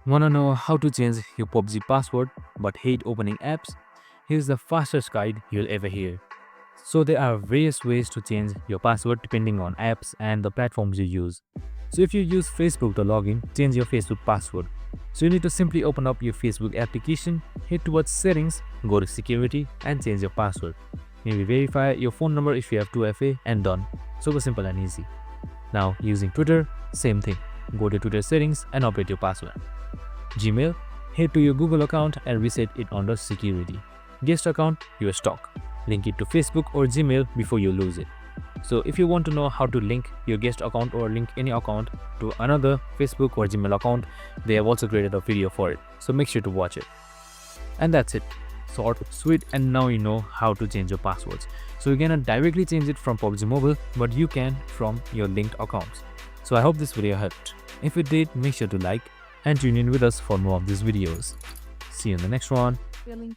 Wanna know how to change your PUBG password but hate opening apps? Here's the fastest guide you'll ever hear. So there are various ways to change your password depending on apps and the platforms you use. So if you use Facebook to log in, change your Facebook password. So you need to simply open up your Facebook application, head towards settings, go to security and change your password. Maybe verify your phone number if you have 2FA and done. Super simple and easy. Now using Twitter, same thing. Go to Twitter settings and update your password. Gmail, head to your Google account and reset it under security. Guest account, your stock. Link it to Facebook or Gmail before you lose it. So if you want to know how to link your guest account or link any account to another Facebook or Gmail account, they have also created a video for it. So make sure to watch it. And that's it. Short, sweet, and now you know how to change your passwords. So you cannot directly change it from PUBG Mobile, but you can from your linked accounts. So I hope this video helped. If it did, make sure to like and tune in with us for more of these videos. See you in the next one. Feeling